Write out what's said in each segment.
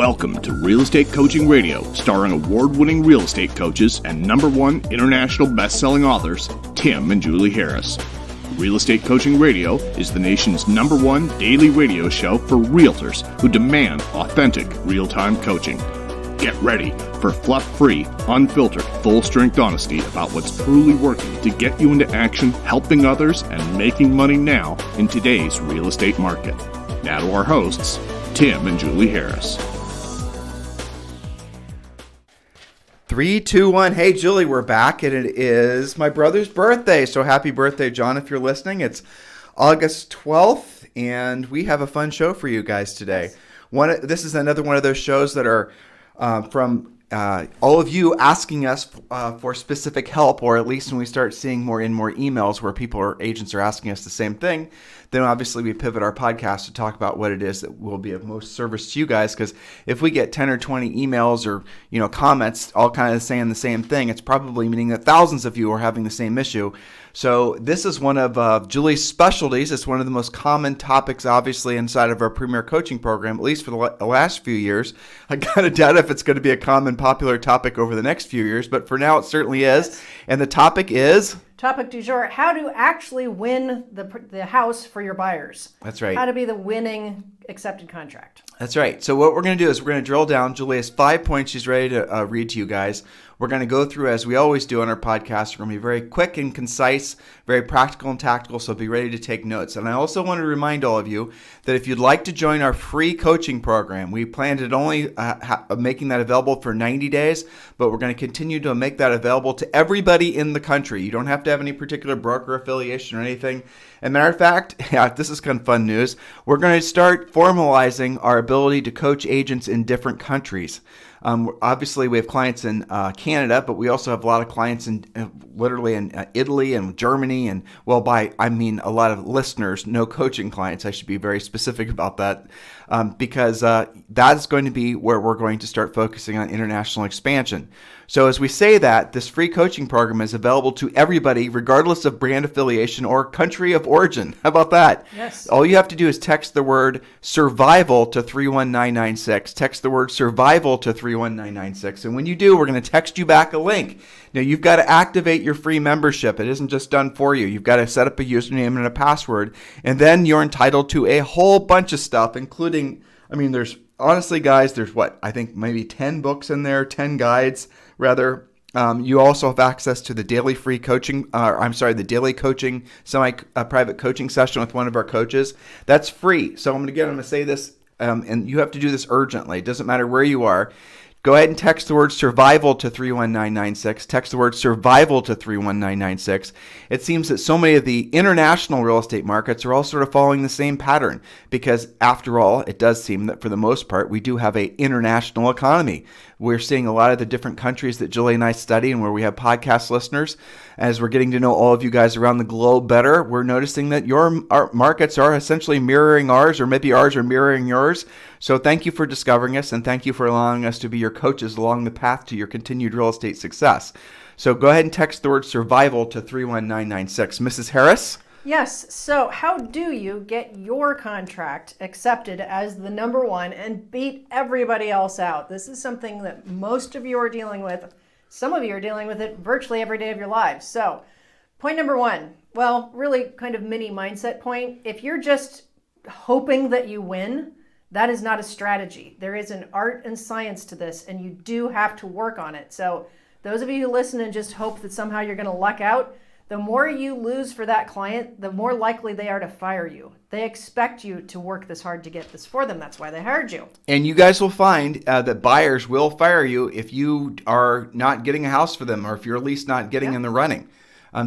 Welcome to Real Estate Coaching Radio, starring award-winning real estate coaches and #1 international best-selling authors, Tim and Julie Harris. Real Estate Coaching Radio is the nation's #1 daily radio show for realtors who demand authentic, real-time coaching. Get ready for fluff-free, unfiltered, full-strength honesty about what's truly working to get you into action, helping others, and making money now in today's real estate market. Now to our hosts, Tim and Julie Harris. 3, 2, 1. Hey, Julie, we're back, and it is my brother's birthday. So happy birthday, John, if you're listening. It's August 12th, and we have a fun show for you guys today. This is another one of those shows that are from all of you asking us for specific help, or at least when we start seeing more and more emails where people or agents are asking us the same thing, then obviously we pivot our podcast to talk about what it is that will be of most service to you guys. Because if we get 10 or 20 emails or comments all kind of saying the same thing, it's probably meaning that thousands of you are having the same issue. So this is one of Julie's specialties. It's one of the most common topics, obviously, inside of our Premier Coaching Program, at least for the last few years. I kind of doubt if it's going to be a common, popular topic over the next few years, but for now it certainly is. Yes. And the topic is... Topic du jour, how to actually win the house for your buyers. That's right. How to be the winning accepted contract. That's right. So what we're going to do is we're going to drill down. Julie has 5 points she's ready to read to you guys. We're going to go through, as we always do on our podcast. We're going to be very quick and concise, very practical and tactical, so be ready to take notes. And I also want to remind all of you that if you'd like to join our free coaching program, we planned it only making that available for 90 days, but we're going to continue to make that available to everybody in the country. You don't have to have any particular broker affiliation or anything. As a matter of fact, this is kind of fun news, we're going to start formalizing our ability to coach agents in different countries. Obviously, we have clients in Canada, but we also have a lot of clients in literally in Italy and Germany, and I mean a lot of listeners, no coaching clients. I should be very specific about that because that's going to be where we're going to start focusing on international expansion. So as we say that, this free coaching program is available to everybody, regardless of brand affiliation or country of origin. How about that? Yes. All you have to do is text the word survival to 31996. Text the word survival to 31996. And when you do, we're going to text you back a link. Now, you've got to activate your free membership. It isn't just done for you. You've got to set up a username and a password. And then you're entitled to a whole bunch of stuff, including, there's honestly, guys, there's I think maybe 10 books in there, 10 guides, rather. You also have access to the daily free coaching, the daily coaching, semi-private coaching session with one of our coaches. That's free. So I'm going to say this, and you have to do this urgently. It doesn't matter where you are. Go ahead and text the word survival to 31996. Text the word survival to 31996. It seems that so many of the international real estate markets are all sort of following the same pattern because, after all, it does seem that for the most part, we do have an international economy. We're seeing a lot of the different countries that Julie and I study and where we have podcast listeners. As we're getting to know all of you guys around the globe better, we're noticing that our markets are essentially mirroring ours, or maybe ours are mirroring yours. So thank you for discovering us, and thank you for allowing us to be your coaches along the path to your continued real estate success. So go ahead and text the word survival to 31996. Mrs. Harris? Yes. So how do you get your contract accepted as the #1 and beat everybody else out? This is something that most of you are dealing with. Some of you are dealing with it virtually every day of your lives. So point #1, really kind of mini mindset point. If you're just hoping that you win, that is not a strategy. There is an art and science to this, and you do have to work on it. So those of you who listen and just hope that somehow you're going to luck out, the more you lose for that client, the more likely they are to fire you. They expect you to work this hard to get this for them. That's why they hired you. And you guys will find that buyers will fire you if you are not getting a house for them, or if you're at least not getting in the running.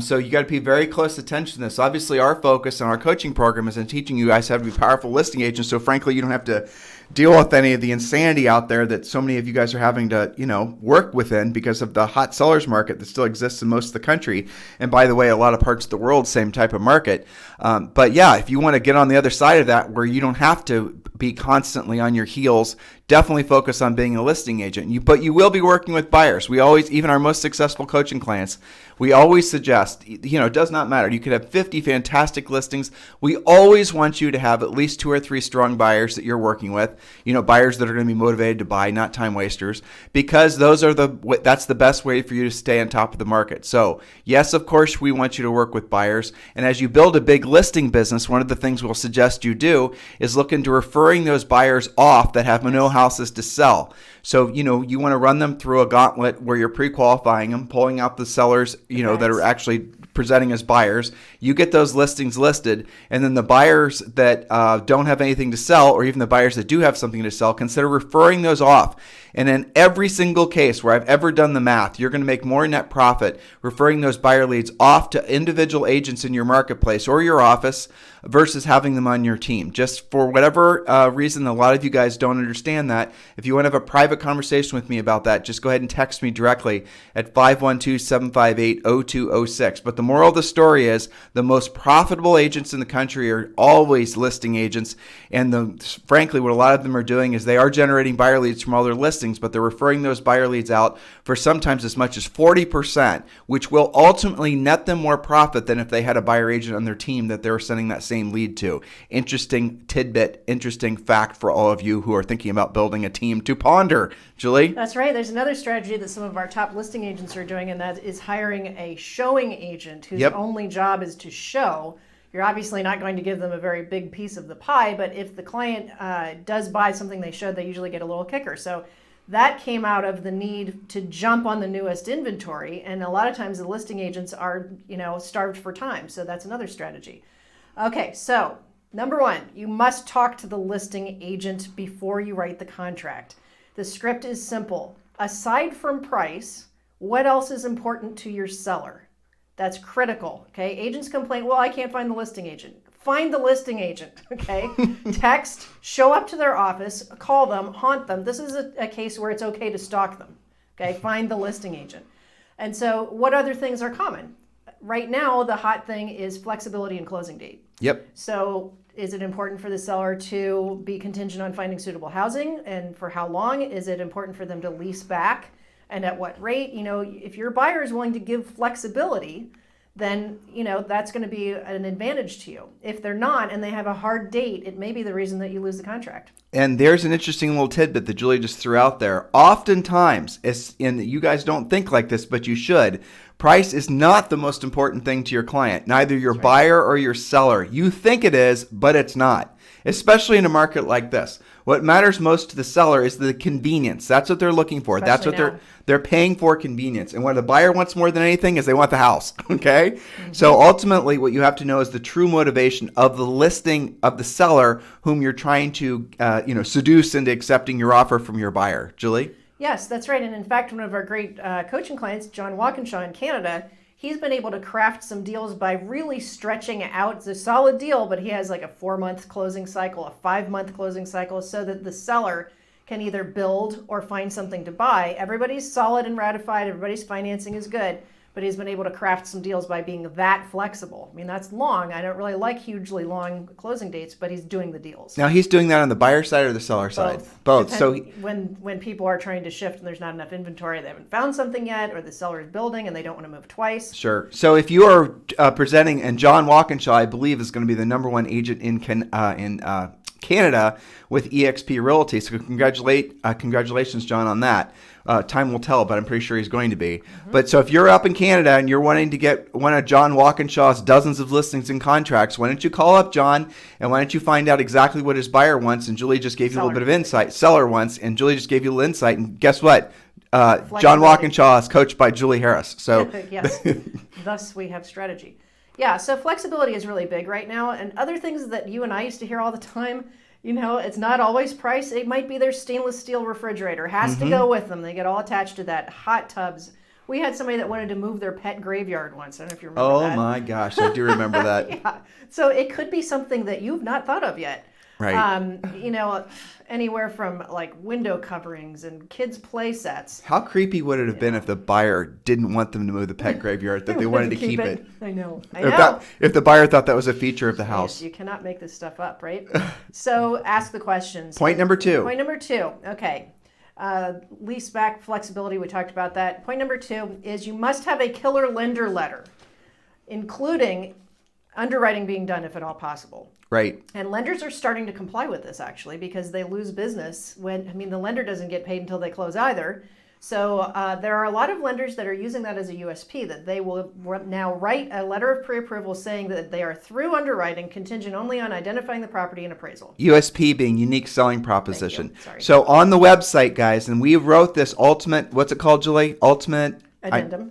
So you got to pay very close attention to this. Obviously, our focus on our coaching program is in teaching you guys how to be powerful listing agents. So frankly, you don't have to deal with any of the insanity out there that so many of you guys are having to, work within because of the hot sellers market that still exists in most of the country. And by the way, a lot of parts of the world, same type of market. But yeah, if you want to get on the other side of that where you don't have to be constantly on your heels definitely focus on being a listing agent. But you will be working with buyers. We always, even our most successful coaching clients, we always suggest, it does not matter. You could have 50 fantastic listings. We always want you to have at least 2 or 3 strong buyers that you're working with, buyers that are going to be motivated to buy, not time wasters, because that's the best way for you to stay on top of the market. So yes, of course, we want you to work with buyers. And as you build a big listing business, one of the things we'll suggest you do is look into referring those buyers off that have no houses to sell. So, you want to run them through a gauntlet where you're pre-qualifying them, pulling out the sellers, that are actually presenting as buyers. You get those listings listed, and then the buyers that don't have anything to sell, or even the buyers that do have something to sell, consider referring those off. And in every single case where I've ever done the math, you're going to make more net profit referring those buyer leads off to individual agents in your marketplace or your office versus having them on your team. Just for whatever reason, a lot of you guys don't understand that. If you want to have a private conversation with me about that, just go ahead and text me directly at 512-758-0206. But the moral of the story is the most profitable agents in the country are always listing agents. And frankly, what a lot of them are doing is they are generating buyer leads from all their listings, but they're referring those buyer leads out for sometimes as much as 40%, which will ultimately net them more profit than if they had a buyer agent on their team that they were sending that same lead to. Interesting tidbit, interesting fact for all of you who are thinking about building a team to ponder. Julie? That's right. There's another strategy that some of our top listing agents are doing, and that is hiring a showing agent whose only job is to show. You're obviously not going to give them a very big piece of the pie, but if the client does buy something they showed, they usually get a little kicker. So that came out of the need to jump on the newest inventory, and a lot of times the listing agents are, starved for time. So that's another strategy. Okay, so number 1, you must talk to the listing agent before you write the contract. The script is simple. Aside from price, what else is important to your seller? That's critical, okay? Agents complain, well, I can't find the listing agent. Find the listing agent, okay? Text, show up to their office, call them, haunt them. This is a case where it's okay to stalk them, okay? Find the listing agent. And so what other things are common? Right now, the hot thing is flexibility and closing date. Yep. So is it important for the seller to be contingent on finding suitable housing, and for how long? Is it important for them to lease back, and at what rate? If your buyer is willing to give flexibility, then that's going to be an advantage to you. If they're not and they have a hard date, it may be the reason that you lose the contract. And there's an interesting little tidbit that Julie just threw out there. Oftentimes, and you guys don't think like this, but you should, price is not the most important thing to your client, neither your buyer or your seller. You think it is, but it's not, especially in a market like this. What matters most to the seller is the convenience. That's what they're looking for. Especially That's what they're paying for, convenience. And what the buyer wants more than anything is they want the house, okay? Mm-hmm. So ultimately what you have to know is the true motivation of the listing of the seller whom you're trying to seduce into accepting your offer from your buyer. Julie? Yes, that's right. And in fact, one of our great coaching clients, John Walkinshaw in Canada, he's been able to craft some deals by really stretching out. It's a solid deal, but he has like a 4-month closing cycle, a 5-month closing cycle, so that the seller can either build or find something to buy. Everybody's solid and ratified. Everybody's financing is good. But he's been able to craft some deals by being that flexible. I mean, that's long. I don't really like hugely long closing dates, but he's doing the deals. Now, he's doing that on the buyer side or the seller side? Both. So when people are trying to shift and there's not enough inventory, they haven't found something yet, or the seller is building and they don't want to move twice. Sure. So if you are presenting, and John Walkinshaw, I believe, is going to be the number 1 agent in Canada with eXp Realty. So congratulations, John, on that. Time will tell, but I'm pretty sure he's going to be. Mm-hmm. But so if you're up in Canada and you're wanting to get one of John Walkinshaw's dozens of listings and contracts, why don't you call up John and why don't you find out exactly what his buyer wants? And Julie just gave you a little bit of insight. Seller wants, and Julie just gave you a little insight. And guess what? John Walkinshaw is coached by Julie Harris. So yes, thus we have strategy. Yeah, so flexibility is really big right now. And other things that you and I used to hear all the time, it's not always price. It might be their stainless steel refrigerator has to go with them. They get all attached to that. Hot tubs. We had somebody that wanted to move their pet graveyard once. I don't know if you remember that. Oh my gosh, I do remember that. Yeah. So it could be something that you've not thought of yet. Right. Anywhere from like window coverings and kids' play sets. How creepy would it have been if the buyer didn't want them to move the pet graveyard, that they wanted to keep it? I know. If the buyer thought that was a feature of the house. Yes, you cannot make this stuff up, right? So ask the questions. Point number 2. Okay. Lease back flexibility, we talked about that. Point number 2 is you must have a killer lender letter, including underwriting being done if at all possible. Right. And lenders are starting to comply with this, actually, because they lose business the lender doesn't get paid until they close either. So there are a lot of lenders that are using that as a USP, that they will now write a letter of pre-approval saying that they are through underwriting, contingent only on identifying the property and appraisal. USP being unique selling proposition. Sorry. So on the website, guys, and we wrote this what's it called, Julie? Ultimate addendum.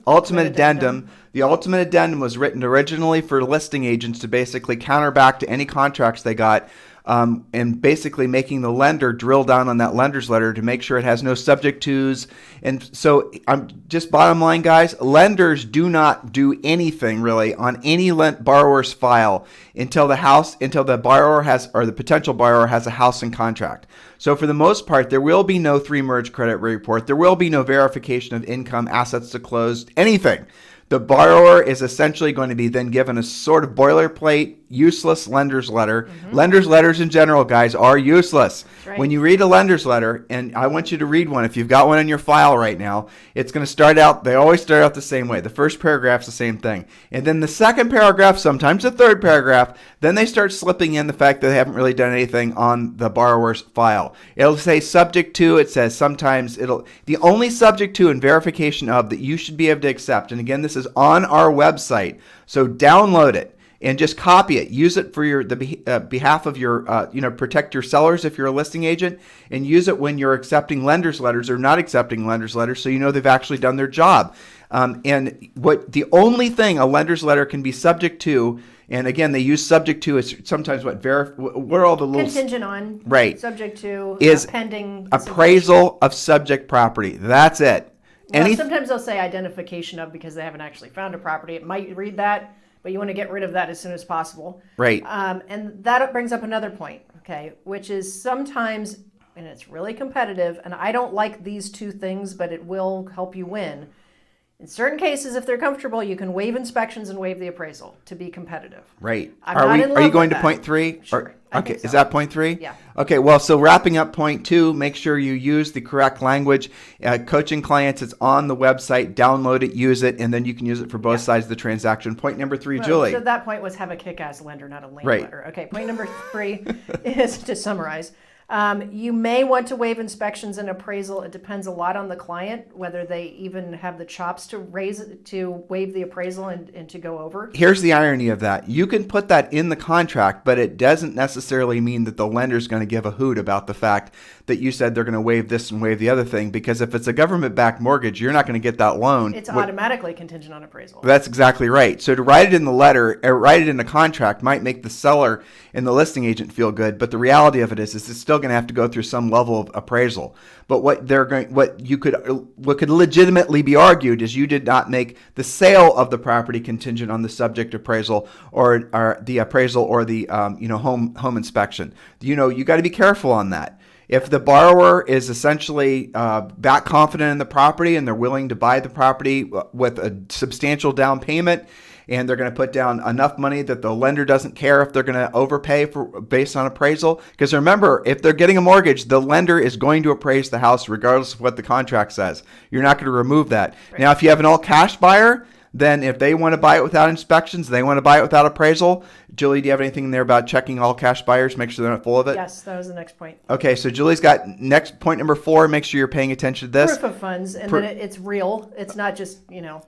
The ultimate addendum was written originally for listing agents to basically counter back to any contracts they got, and basically making the lender drill down on that lender's letter to make sure it has no subject tos. And so I'm just bottom line, guys, lenders do not do anything really on any borrower's file until the borrower or the potential borrower has a house in contract. So for the most part, there will be no 3-merge credit report. There will be no verification of income, assets to close, anything. The borrower is essentially going to be then given a sort of boilerplate, useless lender's letter. Mm-hmm. Lender's letters in general, guys, are useless. Right. When you read a lender's letter, and I want you to read one, if you've got one in your file right now, it's going to start out, they always start out the same way. The first paragraph's the same thing. And then the second paragraph, sometimes the third paragraph, then they start slipping in the fact that they haven't really done anything on the borrower's file. It'll say subject to, it says sometimes the only subject to and verification of that you should be able to accept, and again, this is on our website, so download it and just copy it. Use it for the behalf of your, protect your sellers if you're a listing agent, and use it when you're accepting lenders' letters or not accepting lenders' letters, so you know they've actually done their job. And the only thing a lender's letter can be subject to, and again, they use subject to as sometimes what are all the little contingent on, right? Subject to is pending appraisal of subject property. That's it. Well, sometimes they'll say identification of because they haven't actually found a property. It might read that, but you want to get rid of that as soon as possible. Right. And that brings up another point, okay, which is sometimes, and it's really competitive, and I don't like these two things, but it will help you win. In certain cases, if they're comfortable, you can waive inspections and waive the appraisal to be competitive. Right. Are you going to point 3? Sure. Okay. So. Is that point 3? Yeah. Okay. Well, so wrapping up point 2, make sure you use the correct language. Coaching clients, it's on the website. Download it, use it, and then you can use it for both sides of the transaction. Point number 3, Julie. So that point was have a kick-ass lender, not a lame right. lender. Okay. Point number 3 is to summarize. You may want to waive inspections and appraisal. It depends a lot on the client, whether they even have the chops to waive the appraisal and to go over. Here's the irony of that. You can put that in the contract, but it doesn't necessarily mean that the lender's going to give a hoot about the fact that you said they're going to waive this and waive the other thing, because if it's a government-backed mortgage, you're not going to get that loan. It's automatically contingent on appraisal. That's exactly right. So to write it in the letter, or write it in the contract might make the seller and the listing agent feel good, but the reality of it is it's still going to have to go through some level of appraisal. But what could legitimately be argued is you did not make the sale of the property contingent on the subject appraisal or the appraisal or the home inspection. You got to be careful on that. If the borrower is essentially that confident in the property and they're willing to buy the property with a substantial down payment, and they're going to put down enough money that the lender doesn't care if they're going to overpay based on appraisal. Because remember, if they're getting a mortgage, the lender is going to appraise the house regardless of what the contract says. You're not going to remove that. Right. Now, if you have an all-cash buyer, then if they want to buy it without inspections, they want to buy it without appraisal. Julie, do you have anything in there about checking all cash buyers, make sure they're not full of it? Yes, that was the next point. Okay, so Julie's got next point number 4. Make sure you're paying attention to this. Proof of funds, and then it's real. It's not just,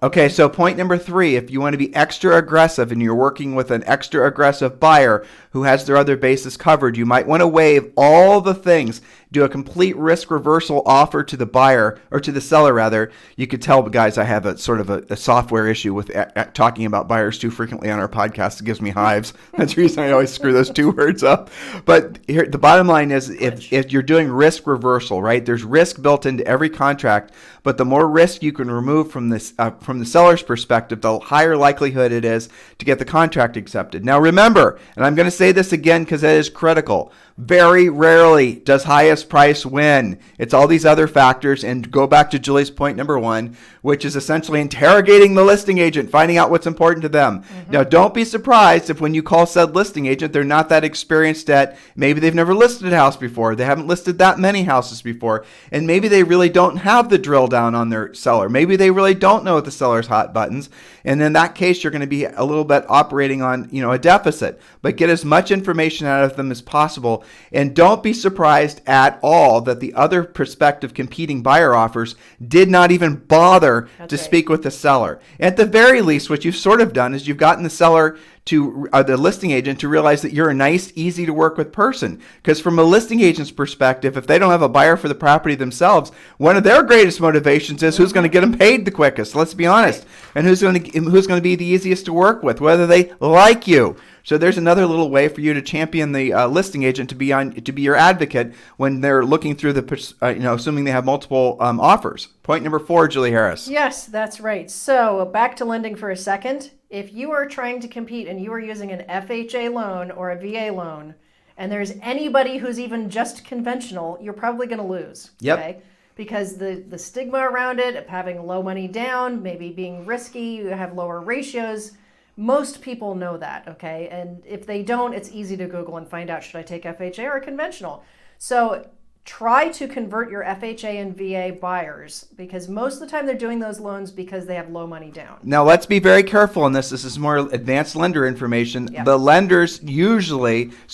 Okay, so point number 3, if you want to be extra aggressive and you're working with an extra aggressive buyer who has their other bases covered, you might want to waive all the things. Do a complete risk reversal offer to the buyer, or to the seller rather. You could tell, guys, I have a sort of a software issue with talking about buyers too frequently on our podcast. It gives me hives. That's the reason I always screw those two words up. But here, the bottom line is if you're doing risk reversal, right? There's risk built into every contract, but the more risk you can remove from the seller's perspective, the higher likelihood it is to get the contract accepted. Now remember, and I'm going to say this again because it is critical, very rarely does highest price win. It's all these other factors, and go back to Julie's point number 1, which is essentially interrogating the listing agent, finding out what's important to them. Now, don't be surprised if when you call said listing agent, they're not that experienced at, maybe they've never listed a house before, they haven't listed that many houses before, and maybe they really don't have the drill down on their seller. Maybe they really don't know the seller's hot buttons, and in that case, you're going to be a little bit operating on, a deficit. But get as much information out of them as possible, and don't be surprised at all that the other prospective competing buyer offers did not even bother to speak with the seller. At the very least, what you've sort of done is you've gotten the seller to the listing agent to realize that you're a nice, easy to work with person. Because from a listing agent's perspective, if they don't have a buyer for the property themselves, one of their greatest motivations is who's going to get them paid the quickest. Let's be honest, and who's going to be the easiest to work with, whether they like you. So there's another little way for you to champion the listing agent to be your advocate when they're looking through assuming they have multiple offers. Point number 4, Julie Harris. Yes, that's right. So back to lending for a second. If you are trying to compete and you are using an FHA loan or a VA loan, and there's anybody who's even just conventional, you're probably going to lose. Yep. Okay? Because the stigma around it of having low money down, maybe being risky, you have lower ratios. Most people know that, okay? And if they don't, it's easy to Google and find out, should I take FHA or conventional? So try to convert your FHA and VA buyers, because most of the time they're doing those loans because they have low money down. Now, let's be very careful on this. This is more advanced lender information. Yep. The lenders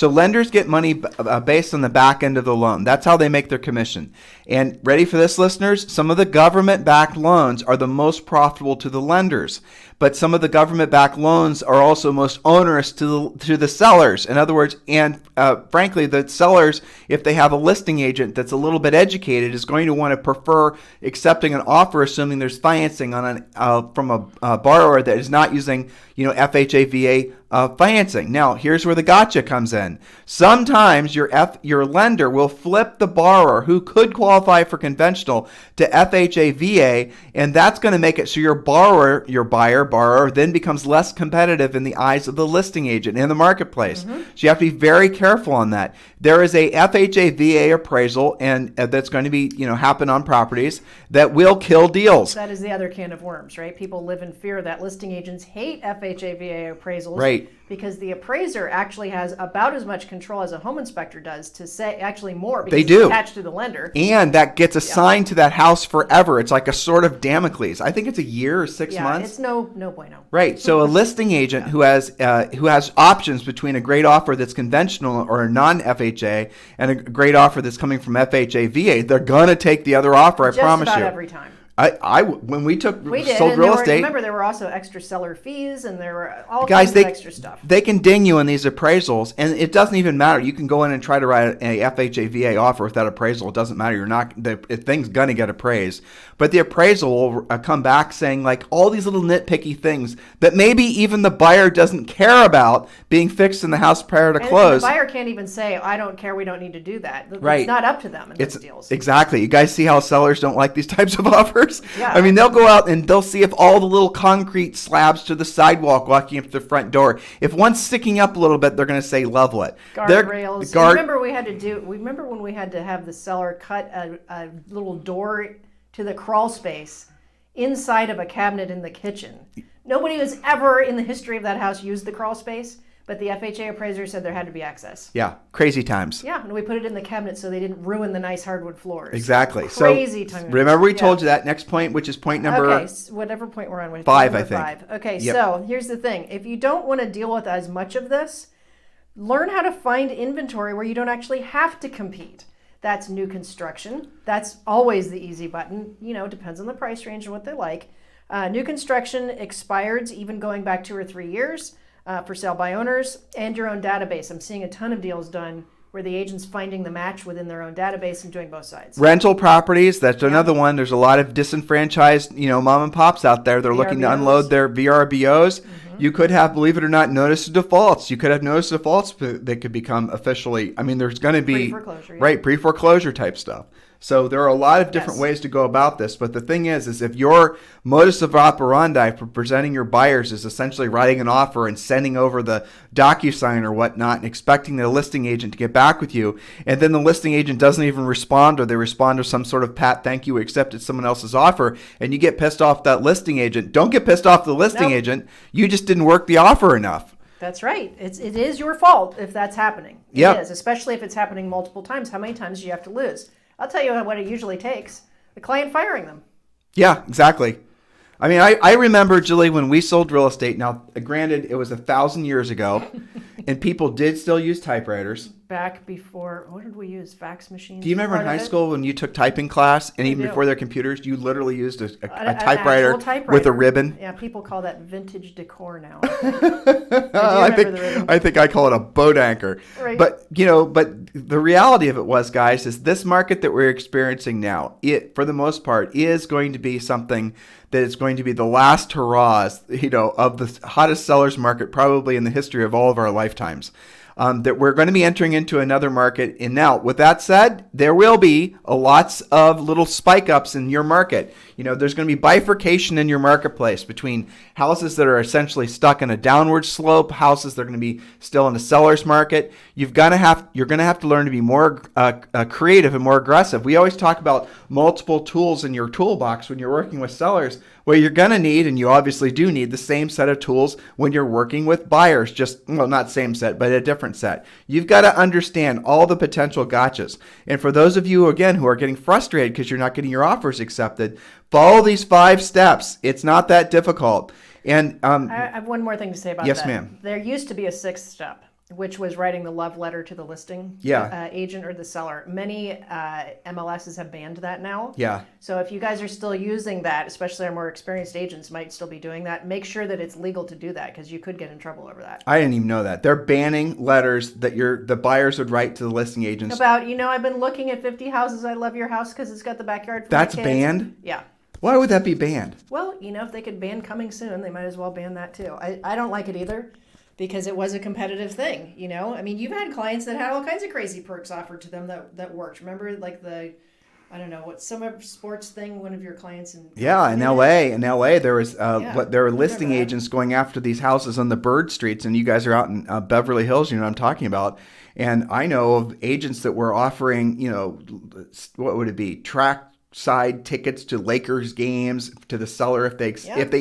lenders get money based on the back end of the loan. That's how they make their commission. And ready for this, listeners? Some of the government-backed loans are the most profitable to the lenders, but some of the government-backed loans are also most onerous to the sellers. In other words, and frankly, the sellers, if they have a listing agent that's a little bit educated, is going to want to prefer accepting an offer, assuming there's financing from a borrower that is not using, FHA, VA financing. Now, here's where the gotcha comes in. Sometimes your lender will flip the borrower who could qualify for conventional to FHA, VA, and that's going to make it so your borrower then becomes less competitive in the eyes of the listing agent in the marketplace. So you have to be very careful on that. There is a FHA, VA appraisal, and that's going to be happen on properties that will kill deals. That is the other can of worms, right? People live in fear that listing agents hate FHA, VA appraisals. Right. Because the appraiser actually has about as much control as a home inspector does, to say actually more, because they do. It's attached to the lender. And that gets assigned to that house forever. It's like a sort of Damocles. I think it's a year or 6 months. It's no bueno. Right. So a listing agent who has options between a great offer that's conventional or a non-FHA and a great offer that's coming from FHA, VA, they're gonna take the other offer. I promise you. Just about every time. When we sold real estate. Remember, there were also extra seller fees, and there were all kinds of extra stuff. They can ding you in these appraisals, and it doesn't even matter. You can go in and try to write a FHA, VA offer with that appraisal. It doesn't matter. The thing's gonna get appraised, but the appraisal will come back saying like all these little nitpicky things that maybe even the buyer doesn't care about being fixed in the house prior to close. The buyer can't even say, "I don't care. We don't need to do that." Right. It's not up to them in those deals. Exactly. You guys see how sellers don't like these types of offers? Yeah. I mean, they'll go out and they'll see if all the little concrete slabs to the sidewalk walking up to the front door, if one's sticking up a little bit, they're going to say level it. Guardrails. Remember when we had to have the seller cut a little door to the crawl space inside of a cabinet in the kitchen. Nobody has ever in the history of that house used the crawl space. But the FHA appraiser said there had to be access. Yeah, crazy times. Yeah, and we put it in the cabinet so they didn't ruin the nice hardwood floors. Exactly. Crazy times. Remember we told you that. Next point, which is point number... Okay, whatever point we're on. 5, I think. Okay, so here's the thing. If you don't want to deal with as much of this, learn how to find inventory where you don't actually have to compete. That's new construction. That's always the easy button. Depends on the price range and what they like. New construction, expireds, even going back 2 or 3 years. For sale by owners, and your own database. I'm seeing a ton of deals done where the agent's finding the match within their own database and doing both sides. Rental properties, that's another one. There's a lot of disenfranchised, mom and pops out there. They're looking to unload their VRBOs. You could have, believe it or not, notice of defaults. You could have notice of defaults that could become officially, there's going to be pre-foreclosure type stuff. So there are a lot of different ways to go about this. But the thing is if your modus of operandi for presenting your buyers is essentially writing an offer and sending over the DocuSign or whatnot and expecting the listing agent to get back with you, and then the listing agent doesn't even respond, or they respond to some sort of pat thank you, accepted someone else's offer, and you get pissed off that listing agent, don't get pissed off the listing agent. You just didn't work the offer enough. That's right. It is your fault if that's happening. Yep. It is, especially if it's happening multiple times. How many times do you have to lose? I'll tell you what it usually takes. The client firing them. Yeah, exactly. I remember, Julie, when we sold real estate. Now, granted, it was 1,000 years ago, and people did still use typewriters. Back before, what did we use? Fax machines? Do you remember in high school when you took typing class, and even before their computers, you literally used a typewriter with a ribbon? Yeah, people call that vintage decor now. I think I call it a boat anchor. Right. But the reality of it was, guys, is this market that we're experiencing now, it, for the most part, is going to be something that is going to be the last hurrahs, of the hottest sellers market probably in the history of all of our lifetimes. That we're going to be entering into another market. And now, with that said, there will be lots of little spike ups in your market. There's going to be bifurcation in your marketplace between houses that are essentially stuck in a downward slope, houses that are going to be still in a seller's market. You're going to have to learn to be more creative and more aggressive. We always talk about multiple tools in your toolbox when you're working with sellers. Well, you're going to need, and you obviously do need, the same set of tools when you're working with buyers. Not same set, but a different set. You've got to understand all the potential gotchas. And for those of you, again, who are getting frustrated because you're not getting your offers accepted, follow these 5 steps. It's not that difficult. And I have one more thing to say about that. Yes, ma'am. There used to be a 6th step, which was writing the love letter to the listing agent or the seller. Many MLSs have banned that now. Yeah. So if you guys are still using that, especially our more experienced agents might still be doing that, make sure that it's legal to do that, because you could get in trouble over that. I didn't even know that. They're banning letters that the buyers would write to the listing agents. About, I've been looking at 50 houses. I love your house because it's got the backyard for That's my kids. banned? Yeah. Why would that be banned? Well, if they could ban coming soon, they might as well ban that too. I don't like it either, because it was a competitive thing, you've had clients that had all kinds of crazy perks offered to them that worked. Remember, like some sports thing, one of your clients in LA there was there were listing agents going after these houses on the bird streets, and you guys are out in Beverly Hills, you know what I'm talking about. And I know of agents that were offering, what would it be? Track side tickets to Lakers games to the seller if they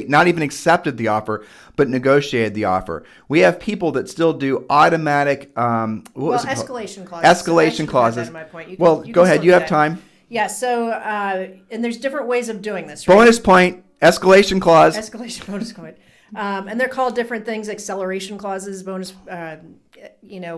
not even accepted the offer but negotiated the offer. We have people that still do automatic escalation clauses. Escalation clauses. Go ahead. You have time. Yeah. So and there's different ways of doing this. Right? Bonus point. Escalation clause. Escalation bonus point. And they're called different things, acceleration clauses, bonus.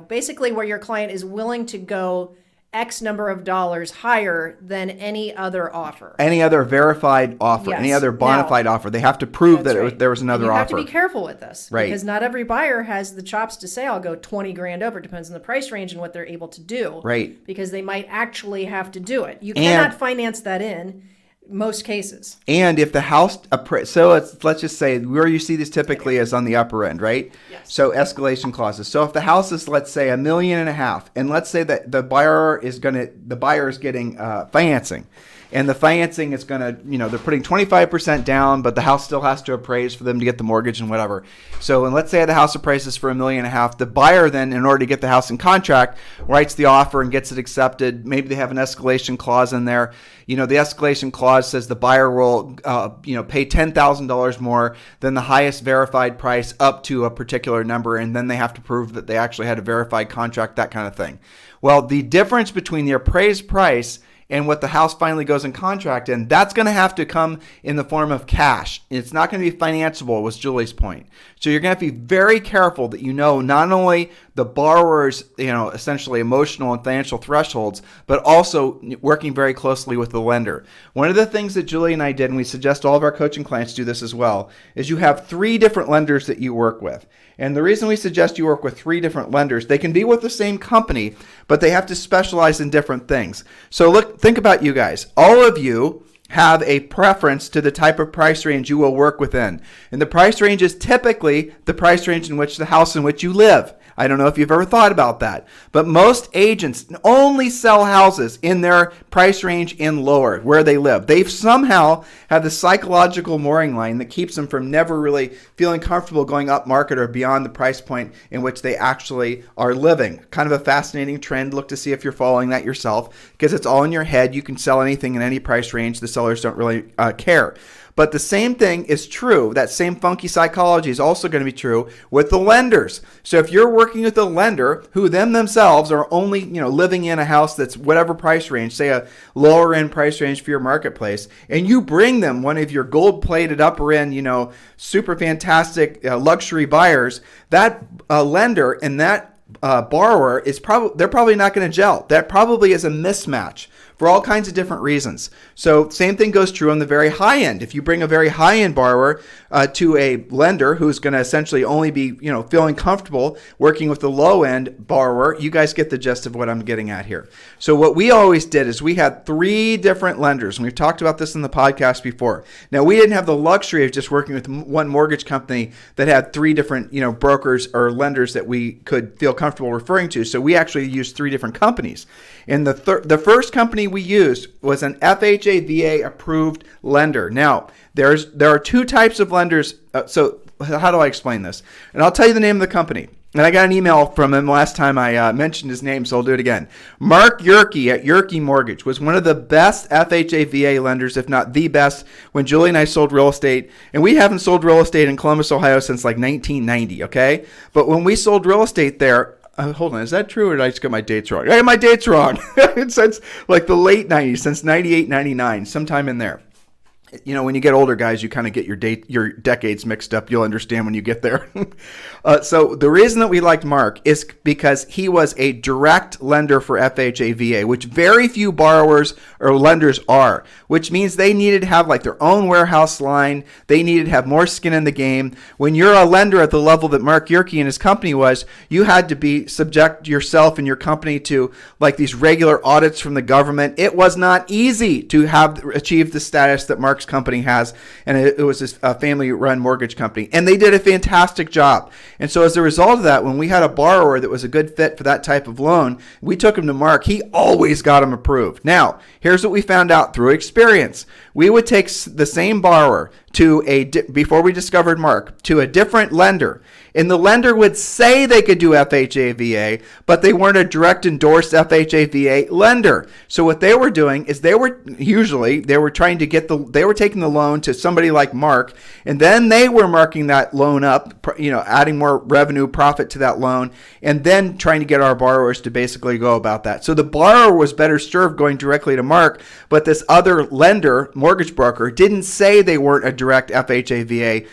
Basically where your client is willing to go X number of dollars higher than any other offer. Any other verified offer, any other bona fide offer. They have to prove that there was another offer. You have to be careful with this. Right. Because not every buyer has the chops to say, I'll go 20 grand over. It depends on the price range and what they're able to do. Right. Because they might actually have to do it. You cannot finance that in most cases. And if the house, so let's just say where you see this typically is on the upper end, right? Yes. So escalation clauses. So if the house is, let's say, $1.5 million, and let's say that the buyer is getting financing, and the financing is going to, they're putting 25% down, but the house still has to appraise for them to get the mortgage and whatever. So, and let's say the house appraises for $1.5 million. The buyer then, in order to get the house in contract, writes the offer and gets it accepted. Maybe they have an escalation clause in there. The escalation clause says the buyer will, pay $10,000 more than the highest verified price up to a particular number, and then they have to prove that they actually had a verified contract, that kind of thing. Well, the difference between the appraised price and what the house finally goes in contract in, that's going to have to come in the form of cash. It's not going to be financeable, was Julie's point. So you're going to have to be very careful that not only the borrower's, essentially emotional and financial thresholds, but also working very closely with the lender. One of the things that Julie and I did, and we suggest all of our coaching clients do this as well, is you have 3 different lenders that you work with. And the reason we suggest you work with 3 different lenders, they can be with the same company, but they have to specialize in different things. So think about you guys. All of you have a preference to the type of price range you will work within. And the price range is typically the price range in which the house in which you live. I don't know if you've ever thought about that, but most agents only sell houses in their price range and lower, where they live. They've somehow have the psychological mooring line that keeps them from never really feeling comfortable going up market or beyond the price point in which they actually are living. Kind of a fascinating trend. Look to see if you're following that yourself, because it's all in your head. You can sell anything in any price range. The sellers don't really care. But the same thing is true. That same funky psychology is also going to be true with the lenders. So if you're working with a lender who themselves are only, living in a house that's whatever price range, say a lower end price range for your marketplace, and you bring them one of your gold-plated upper end, super fantastic luxury buyers, that lender and that borrower is they're probably not going to gel. That probably is a mismatch for all kinds of different reasons. So same thing goes true on the very high end. If you bring a very high end borrower to a lender who's going to essentially only be, feeling comfortable working with the low end borrower, you guys get the gist of what I'm getting at here. So what we always did is we had 3 different lenders, and we've talked about this in the podcast before. Now, we didn't have the luxury of just working with one mortgage company that had 3 different, brokers or lenders that we could feel comfortable referring to. So we actually used 3 different companies. And the first company we used was an FHA VA approved lender. Now, there are 2 types of lenders. So how do I explain this? And I'll tell you the name of the company. And I got an email from him last time I mentioned his name, so I'll do it again. Mark Yerke at Yerke Mortgage was one of the best FHA VA lenders, if not the best, when Julie and I sold real estate. And we haven't sold real estate in Columbus, Ohio since like 1990, okay? But when we sold real estate there, hold on, is that true or did I just get my dates wrong? I got my dates wrong. Since like the late 90s, since 98, 99, sometime in there. When you get older, guys, you kind of get your decades mixed up. You'll understand when you get there. So the reason that we liked Mark is because he was a direct lender for FHA VA, which very few borrowers or lenders are, which means they needed to have like their own warehouse line. They needed to have more skin in the game. When you're a lender at the level that Mark Yerke and his company was, you had to be subject yourself and your company to like these regular audits from the government. It was not easy to have achieved the status that Mark's company has, and it was this family-run mortgage company, and they did a fantastic job. And so as a result of that, when we had a borrower that was a good fit for that type of loan, we took him to Mark. He always got him approved. Now, here's what we found out through experience. We would take the same borrower before we discovered Mark, to a different lender. And the lender would say they could do FHA VA, but they weren't a direct endorsed FHA VA lender. So what they were doing is they were trying to they were taking the loan to somebody like Mark, and then they were marking that loan up, adding more revenue profit to that loan, and then trying to get our borrowers to basically go about that. So the borrower was better served going directly to Mark, but this other lender, mortgage broker, didn't say they weren't a direct FHA VA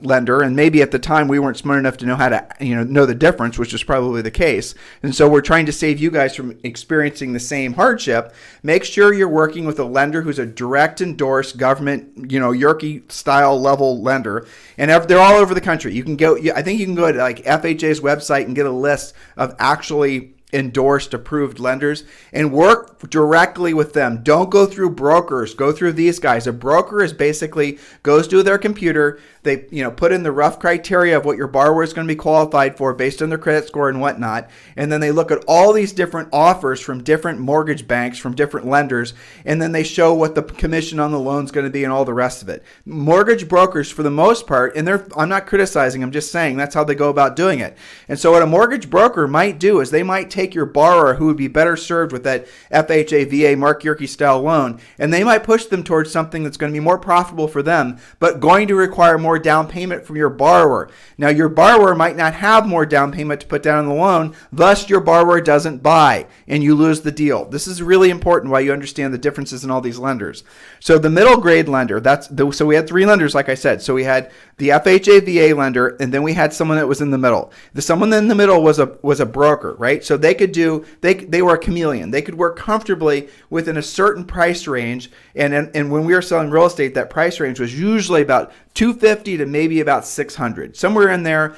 lender, and maybe at the time we weren't smart enough to know how to know the difference, which is probably the case. And so we're trying to save you guys from experiencing the same hardship. Make sure you're working with a lender who's a direct endorsed government, Yerke style level lender, and they're all over the country. You can go. I think you can go to like FHA's website and get a list of actually endorsed, approved lenders, and work directly with them. Don't go through brokers. Go through these guys. A broker is basically goes to their computer. They put in the rough criteria of what your borrower is going to be qualified for based on their credit score and whatnot, and then they look at all these different offers from different mortgage banks, from different lenders, and then they show what the commission on the loan is going to be and all the rest of it. Mortgage brokers, for the most part, and I'm not criticizing, I'm just saying that's how they go about doing it. And so what a mortgage broker might do is they might take take your borrower who would be better served with that FHA, VA, Mark Yerke style loan, and they might push them towards something that's going to be more profitable for them, but going to require more down payment from your borrower. Now, your borrower might not have more down payment to put down on the loan, thus your borrower doesn't buy, and you lose the deal. This is really important why you understand the differences in all these lenders. So the middle grade lender, so we had three lenders, like I said. So we had the FHA, VA lender, and then we had someone that was in the middle. The someone in the middle was a broker, right? So they were a chameleon. They could work comfortably within a certain price range, and when we were selling real estate, that price range was usually about $250 to maybe about $600, somewhere in there.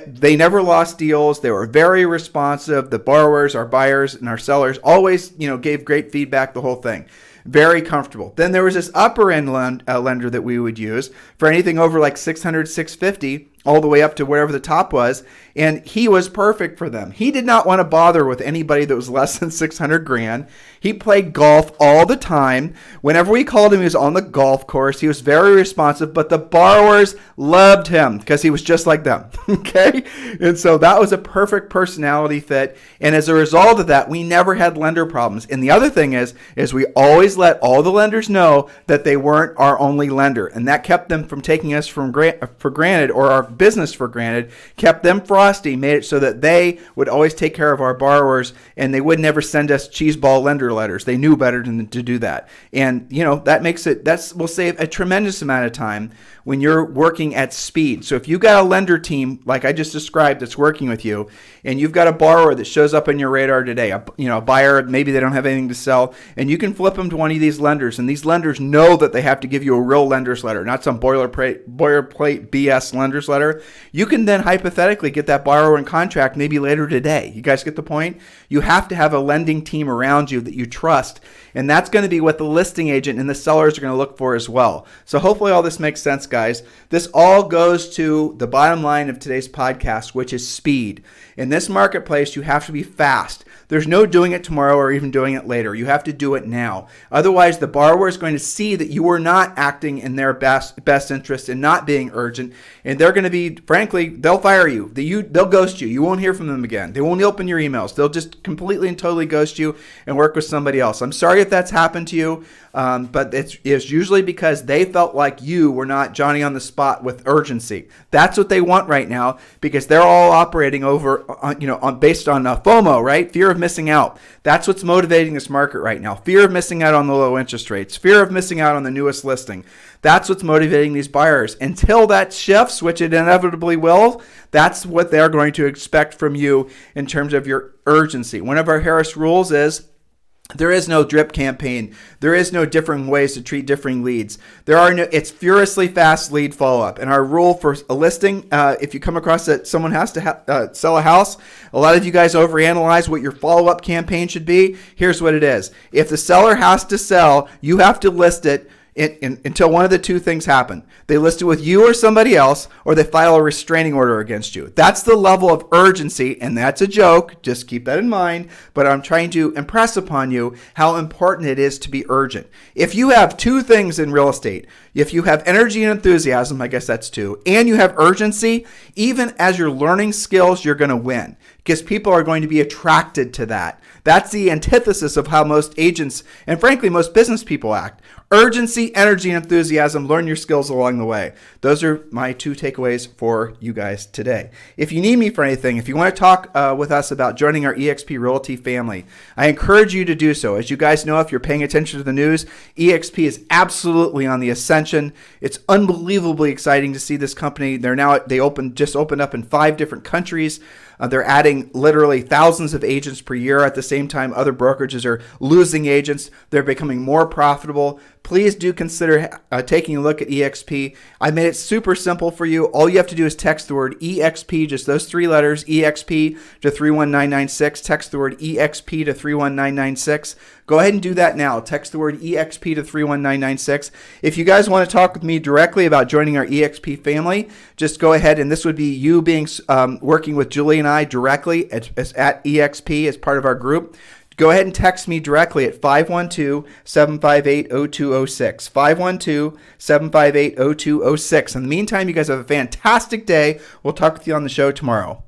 They never lost deals. They were very responsive. The borrowers, our buyers, and our sellers always, gave great feedback, the whole thing. Very comfortable. Then there was this upper end lender that we would use for anything over like 600, 650, all the way up to whatever the top was. And he was perfect for them. He did not want to bother with anybody that was less than 600 grand. He played golf all the time. Whenever we called him, he was on the golf course. He was very responsive, but the borrowers loved him because he was just like them. Okay. And so that was a perfect personality fit. And as a result of that, we never had lender problems. And the other thing is we always let all the lenders know that they weren't our only lender. And that kept them from taking us for granted, or our business for granted, kept them frosty, made it so that they would always take care of our borrowers, and they would never send us cheeseball lender letters. They knew better than to do that. And that will save a tremendous amount of time when you're working at speed. So if you've got a lender team like I just described that's working with you, and you've got a borrower that shows up on your radar today, a buyer, maybe they don't have anything to sell, and you can flip them to one of these lenders, and these lenders know that they have to give you a real lender's letter, not some boilerplate BS lender's letter. You can then hypothetically get that borrower in contract maybe later today. You guys get the point? You have to have a lending team around you that you trust, and that's going to be what the listing agent and the sellers are going to look for as well. So hopefully all this makes sense, guys. This all goes to the bottom line of today's podcast, which is speed. In this marketplace, you have to be fast. There's no doing it tomorrow or even doing it later. You have to do it now. Otherwise, the borrower is going to see that you are not acting in their best interest and not being urgent. And they're going to be, frankly, they'll fire you. They'll ghost you. You won't hear from them again. They won't open your emails. They'll just completely and totally ghost you and work with somebody else. I'm sorry if that's happened to you, but it's usually because they felt like you were not Johnny on the spot with urgency. That's what they want right now, because they're all operating based on FOMO, right? Fear of missing out. That's what's motivating this market right now. Fear of missing out on the low interest rates. Fear of missing out on the newest listing. That's what's motivating these buyers. Until that shifts, which it inevitably will, that's what they're going to expect from you in terms of your urgency. One of our Harris rules is there is no drip campaign. There is no different ways to treat differing leads. It's furiously fast lead follow-up. And our rule for a listing, if you come across that someone has to sell a house, a lot of you guys overanalyze what your follow-up campaign should be. Here's what it is. If the seller has to sell, you have to list it until one of the two things happen. They list it with you or somebody else, or they file a restraining order against you. That's the level of urgency, and that's a joke. Just keep that in mind. But I'm trying to impress upon you how important it is to be urgent. If you have two things in real estate, if you have energy and enthusiasm, I guess that's two, and you have urgency, even as you're learning skills, you're going to win, because people are going to be attracted to that. That's the antithesis of how most agents and frankly most business people act. Urgency, energy, and enthusiasm. Learn your skills along the way. Those are my two takeaways for you guys today. If you need me for anything, if you want to talk with us about joining our eXp Realty family, I encourage you to do so. As you guys know, if you're paying attention to the news, eXp is absolutely on the ascension. It's unbelievably exciting to see this company. They just opened up in 5 different countries. They're adding literally thousands of agents per year. At the same time, other brokerages are losing agents. They're becoming more profitable. Please do consider taking a look at eXp. I made it super simple for you. All you have to do is text the word eXp, just those 3 letters, eXp to 31996. Text the word eXp to 31996. Go ahead and do that now. Text the word eXp to 31996. If you guys want to talk with me directly about joining our eXp family, just go ahead, and this would be you working with Julie and I directly at eXp as part of our group. Go ahead and text me directly at 512-758-0206. 512-758-0206. In the meantime, you guys have a fantastic day. We'll talk with you on the show tomorrow.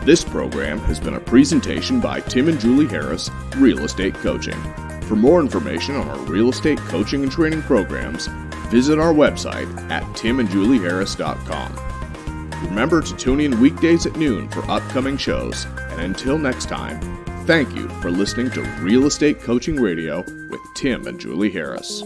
This program has been a presentation by Tim and Julie Harris, Real Estate Coaching. For more information on our real estate coaching and training programs, visit our website at timandjulieharris.com. Remember to tune in weekdays at noon for upcoming shows, and until next time, thank you for listening to Real Estate Coaching Radio with Tim and Julie Harris.